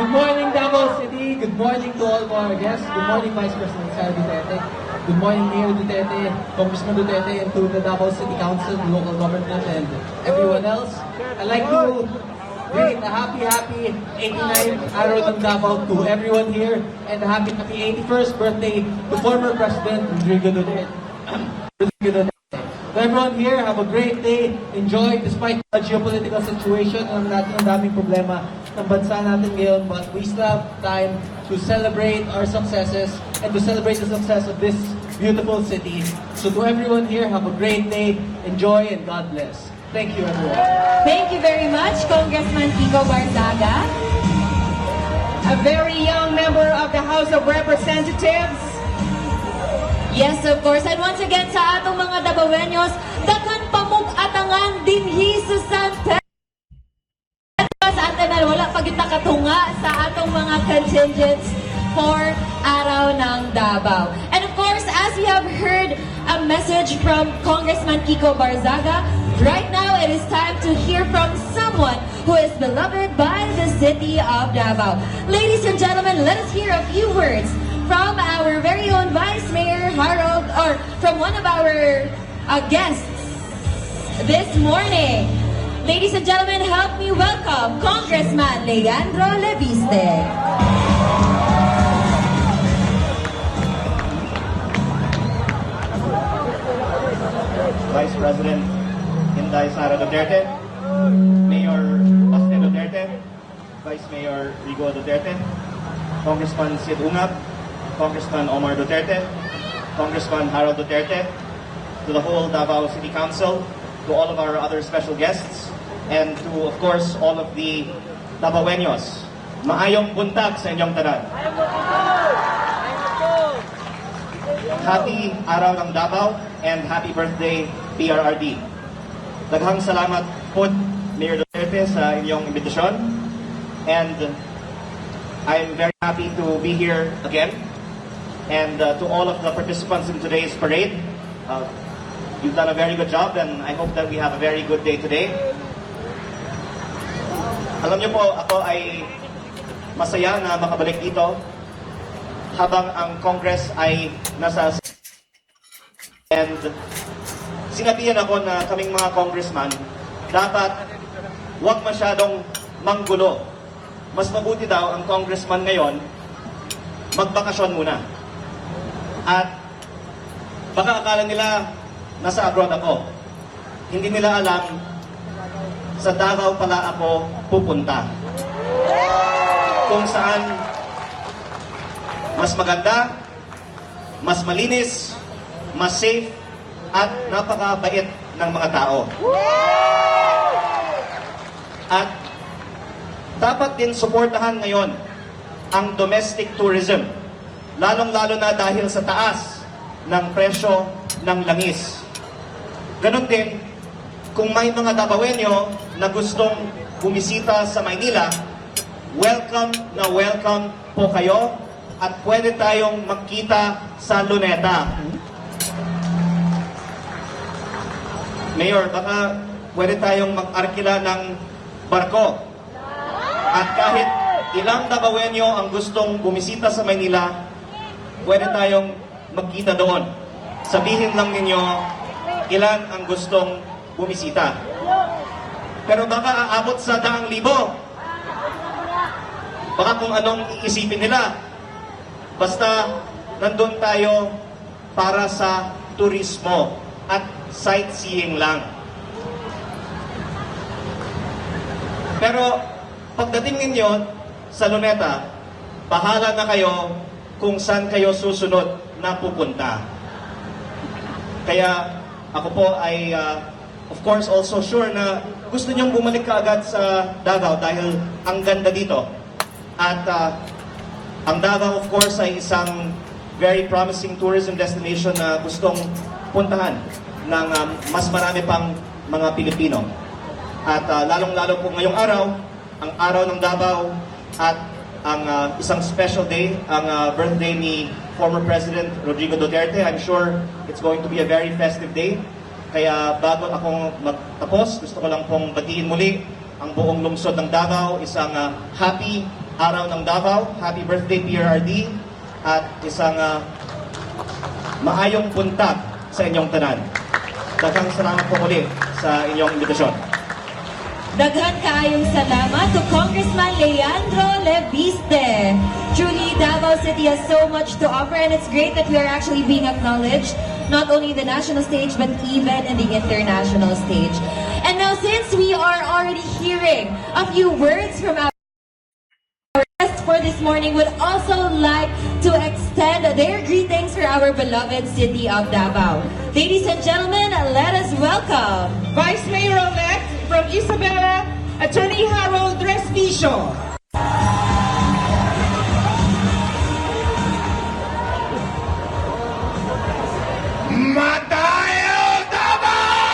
Good morning, Davao City. Good morning to all of our guests. Good morning, Vice President Sara Duterte. Good morning, Mayor Duterte, Congressman Duterte, and to the Davao City Council, the local government, and everyone else. I'd like to greet a happy 89th Araw ng Davao to everyone here, and a happy 81st birthday to former President Rodrigo Duterte. To everyone here, have a great day. Enjoy despite the geopolitical situation ng daming problema ng bansa natin ngayon, but we still have time to celebrate our successes and to celebrate the success of this beautiful city. So to everyone here, have a great day. Enjoy and God bless. Thank you, everyone. Thank you very much, Congressman Kiko Barzaga. A very young member of the House of Representatives. Yes, of course. And once again, sa atong mga Davaoeños, daghan pamug-atangan dinhi sa San Pedro. Sa atin wala pagit nakatunga sa atong mga contingents for Araw ng Davao. And of course, as we have heard a message from Congressman Kiko Barzaga, right now it is time to hear from someone who is beloved by the city of Davao. Ladies and gentlemen, let us hear a few words from our very own Vice Mayor Harold, or from one of our guests this morning. Ladies and gentlemen, help me welcome Congressman Leandro Leviste. Vice President Inday Sara Duterte, Mayor Austin Duterte, Vice Mayor Rigo Duterte, Congressman Sid Ungab, Congressman Omar Duterte, Congressman Harold Duterte, to the whole Davao City Council, to all of our other special guests, and to, of course, all of the Davaoeños. Maayong buntag sa inyong tanan. Happy Araw ng Davao and happy birthday, PRRD. Daghang salamat po, Mayor Duterte, sa inyong imbitasyon. And I'm very happy to be here again. And to all of the participants in today's parade, you've done a very good job, and I hope that we have a very good day today. Alam niyo po, ako ay masaya na makabalik dito habang ang Congress ay nasa... And sinabihan ako na kaming mga congressman, dapat huwag masyadong manggulo. Mas mabuti daw ang congressman ngayon, magbakasyon muna. At baka akala nila nasa abroad ako. Hindi nila alam, sa Davao pala ako pupunta. Kung saan mas maganda, mas malinis, mas safe, at napakabait ng mga tao. At dapat din suportahan ngayon ang domestic tourism. Lalong-lalo na dahil sa taas ng presyo ng langis. Ganon din, kung may mga Davaoeño na gustong bumisita sa Maynila, welcome na welcome po kayo at pwede tayong magkita sa Luneta. Mayor, baka pwede tayong mag-arkila ng barko. At kahit ilang Davaoeño ang gustong bumisita sa Maynila, pwede tayong magkita doon. Sabihin lang ninyo ilan ang gustong bumisita. Pero baka aabot sa 100,000. Baka kung anong iisipin nila. Basta nandun tayo para sa turismo at sightseeing lang. Pero pagdating ninyo sa Luneta, bahala na kayo kung saan kayo susunod na pupunta. Kaya ako po ay of course also sure na gusto niyong bumalik kaagad sa Davao dahil ang ganda dito. At ang Davao of course ay isang very promising tourism destination na gustong puntahan ng mas marami pang mga Pilipino. At lalong-lalo po ngayong araw, ang araw ng Davao at ang isang special day, ang birthday ni former President Rodrigo Duterte. I'm sure it's going to be a very festive day. Kaya bago akong magtapos, gusto ko lang pong batiin muli ang buong lungsod ng Davao, isang happy araw ng Davao. Happy birthday, PRRD. At isang maayong buntag sa inyong tanan. Daghang salamat po muli sa inyong imbitasyon. Daghan kaayong salamat to Congressman Leandro Leviste. Truly, Davao City has so much to offer, and it's great that we are actually being acknowledged, not only in the national stage, but even in the international stage. And now, since we are already hearing a few words from our guests for this morning, would also like to extend their greetings for our beloved city of Davao. Ladies and gentlemen, let us welcome Vice Mayor-elect from Isabela, Attorney Harold Respicio. Matayo Davao!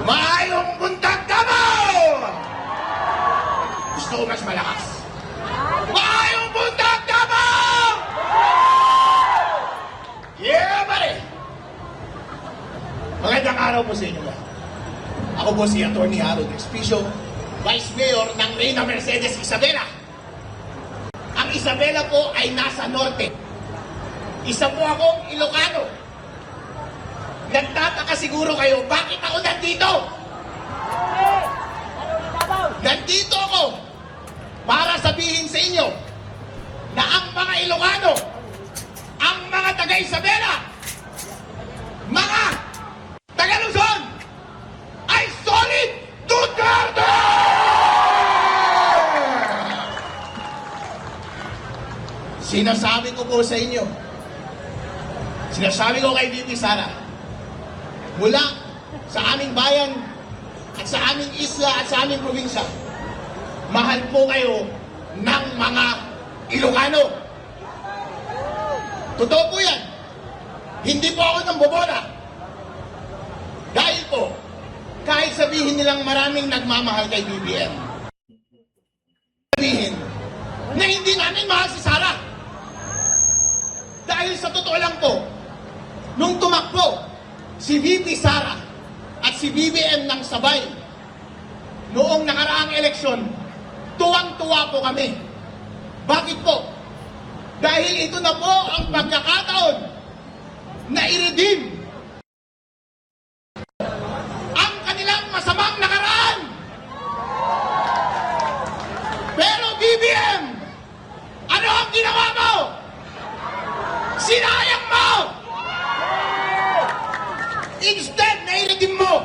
Maayong buntag Davao! Gusto ko mas malakas. Maayong buntag Davao! Yeah, pare! Magandang araw po sa inyo lahat. Ako po si Atty. Harold Respicio, Vice Mayor ng Reyna Mercedes Isabela. Ang Isabela po ay nasa norte. Isa po akong Ilocano. Nagtataka siguro kayo, bakit ako nandito? Nandito ako para sabihin sa inyo na ang mga Ilocano, ang mga taga-Isabela, mga taga-Luzon, ay solid Duterte! Sinasabi ko po sa inyo, sinasabi ko kay VP Sara, mula sa aming bayan at sa aming isla at sa aming probinsya, mahal po kayo ng mga Ilocano. Totoo po yan. Hindi po ako nang bobola. Dahil po, kahit sabihin nilang maraming nagmamahal kay BBM, sabihin na hindi namin mahal si Sara. Dahil sa totoo lang po, nung tumakbo si VP Sara at si BBM ng sabay, noong nakaraang eleksyon, tuwang-tuwa po kami. Bakit po? Dahil ito na po ang pagkakataon na i-redeem ang kanilang masamang nakaraan. Pero BBM, ano ang ginawa mo? Sinayang mo! Instead, nairedeem mo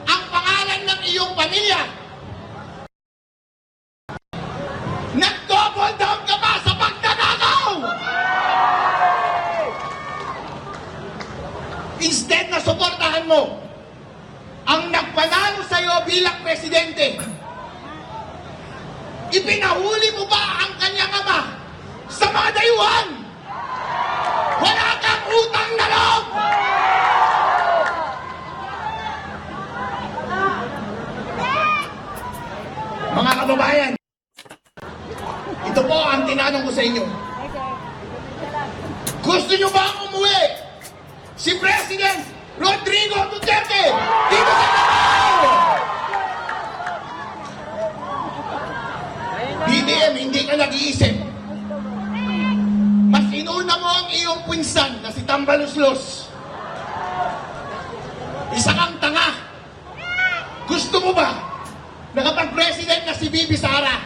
ang pangalan ng iyong pamilya. Nag-double down ka pa sa pagkakakaw! Instead na suportahan mo ang nagpanalo sa'yo bilang presidente, ipinahuli mo ba ang kanyang ama sa mga dayuhan? Wala kang utang na loob! Mga kababayan, ito po ang tinanong ko sa inyo. Gusto nyo ba umuwi si President Rodrigo Duterte dito sa Davao? BBM, hindi ka nag-iisip. Mas inuna mo ang iyong pinsan na si Tambaluslos. Isa kang tanga. Gusto mo ba na kapag president na si Bibi Sara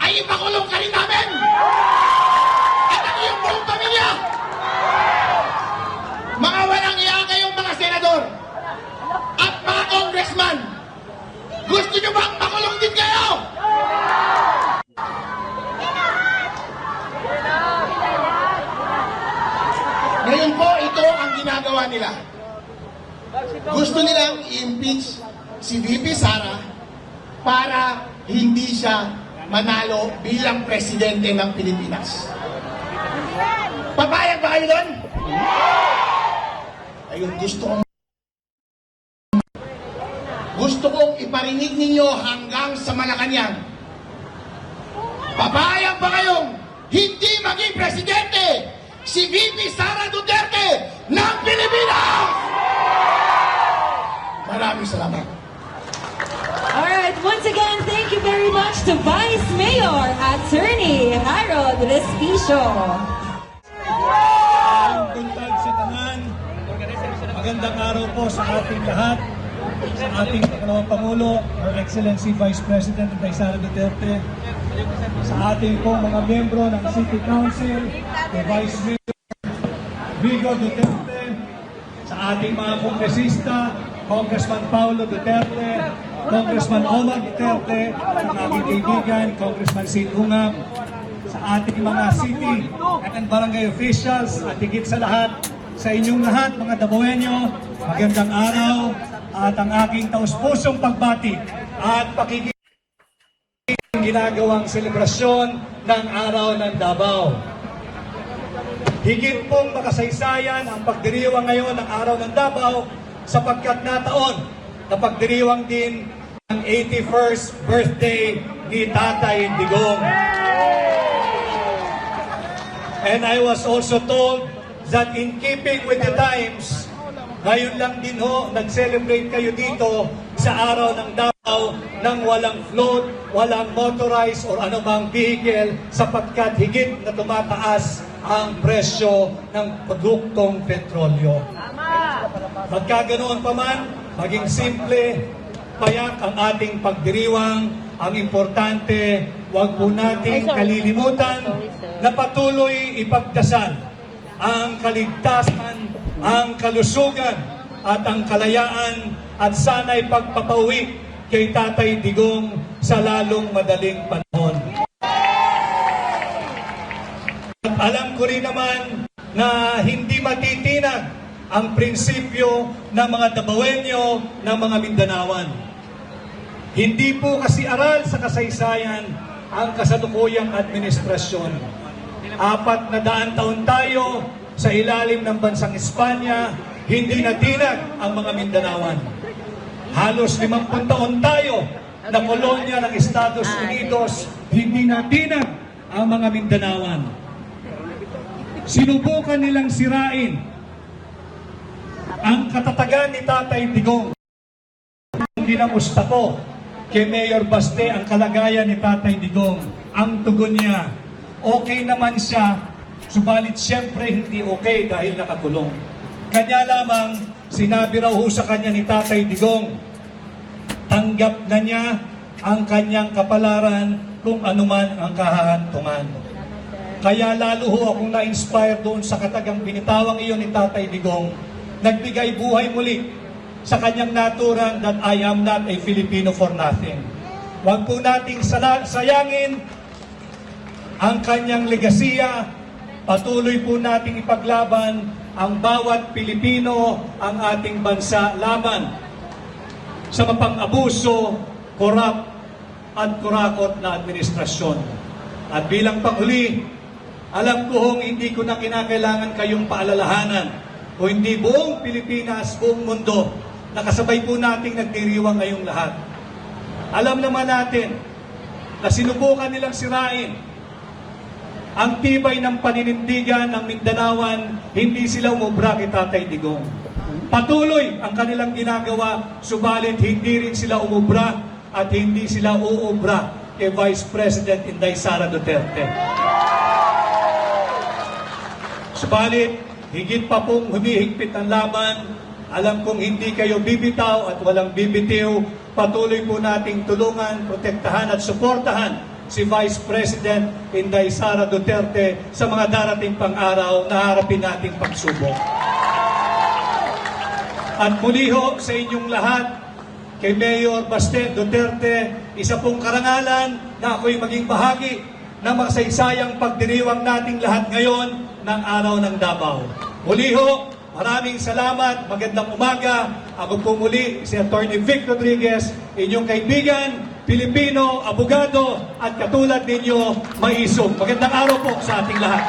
ay ipakulong ka rin namin? At ang iyong buong pamilya? Mga walang iya kayong mga senador at mga congressman, gusto nyo bang makulong din kayo? Ngayon po, ito ang ginagawa nila. Gusto nilang i-impeach si VP Sara para hindi siya manalo bilang presidente ng Pilipinas. Papayag ba kayo doon? Ayun, gusto kong iparinig ninyo hanggang sa Malacanang. Papayag ba kayong hindi maging presidente si VP Sara Duterte ng Pilipinas? Maraming salamat. Alright, once again, thank you very much to Vice Mayor Attorney Harold Respicio. Buntag sa tanan. Magandang araw po sa ating lahat. Sa ating pangalawang Pangulo, Her Excellency Vice President Inday Sara Duterte. Sa ating pong mga miyembro ng City Council, kay Vice Mayor Vigo Duterte. Sa ating mga kongresista, Congressman Paulo Duterte, Congressman Omar Duterte, ang aking kaibigan, Congressman Sid Ungab, sa ating mga city and barangay officials, at higit sa lahat, sa inyong lahat, mga Dabawenyo, magandang araw, at ang aking taus-pusong pagbati at pakikinig ginagawang selebrasyon ng Araw ng Davao. Higit pong makasaysayan ang pagdiriwang ngayon ng Araw ng Davao sapagkat nataon na pagdiriwang din ang 81st birthday ni Tatay Digong. And I was also told that in keeping with the times, ngayon lang din ho, nag-celebrate kayo dito sa Araw ng Davao nang walang float, walang motorized or anumang vehicle sapagkat higit na tumataas ang presyo ng produktong petrolyo. Magkaganoon pa man, maging simple, payak ang ating pagdiriwang. Ang importante, huwag po nating kalilimutan na patuloy ipagdasal ang kaligtasan, ang kalusugan at ang kalayaan at sana'y pagpapauwi kay Tatay Digong sa lalong madaling panahon. At alam ko rin naman na hindi matitinag ang prinsipyo ng mga Dabawenyo, ng mga Mindanawan. Hindi po kasi aral sa kasaysayan ang kasalukuyang administrasyon. 400 taon tayo sa ilalim ng bansang Espanya, hindi natinag ang mga Mindanawan. Halos 50 taon tayo na kolonya ng Estados Unidos, hindi natinag ang mga Mindanawan. Sinubukan nilang sirain ang katatagan ni Tatay Digong. Ginamusta ko kay Mayor Baste ang kalagayan ni Tatay Digong. Ang tugon niya, okay naman siya, subalit siyempre hindi okay dahil nakakulong. Kanya lamang, sinabi raw ho sa kanya ni Tatay Digong, tanggap na niya ang kanyang kapalaran kung anuman ang kahahantungan. Kaya lalo ho akong na-inspire doon sa katagang binitawang iyon ni Tatay Digong, nagbigay buhay muli sa kanyang naturang that I am not a Filipino for nothing. Huwag po nating sayangin ang kanyang legasiya, patuloy po nating ipaglaban ang bawat Pilipino, ang ating bansa laban sa mapang-abuso, korap at kurakot na administrasyon. At bilang panghuli, alam ko hong hindi ko na kinakailangan kayong paalalahanan o hindi buong Pilipinas, buong mundo, nakasabay po nating nagdiriwang ngayong lahat. Alam naman natin na sinubukan nilang sirain ang tibay ng paninindigan ng Mindanawan, hindi sila umubra kay Tatay Digong. Patuloy ang kanilang ginagawa, subalit hindi rin sila umubra at hindi sila uubra kay Vice President Inday Sara Duterte. Subalit, higit pa pong humihigpit ang laban, alam kong hindi kayo bibitaw at walang bibitiw, patuloy po nating tulungan, protektahan at suportahan si Vice President Inday Sara Duterte sa mga darating pang araw na harapin nating pagsubok. At muli ho sa inyong lahat, kay Mayor Baste Duterte, isa pong karangalan na ako'y maging bahagi ng makasaysayang pagdiriwang nating lahat ngayon ng Araw ng Davao. Muli ho, maraming salamat, magandang umaga. Ako po muli si Attorney Vic Rodriguez, inyong kaibigan, Pilipino, abogado, at katulad ninyo, maisog. Magandang araw po sa ating lahat.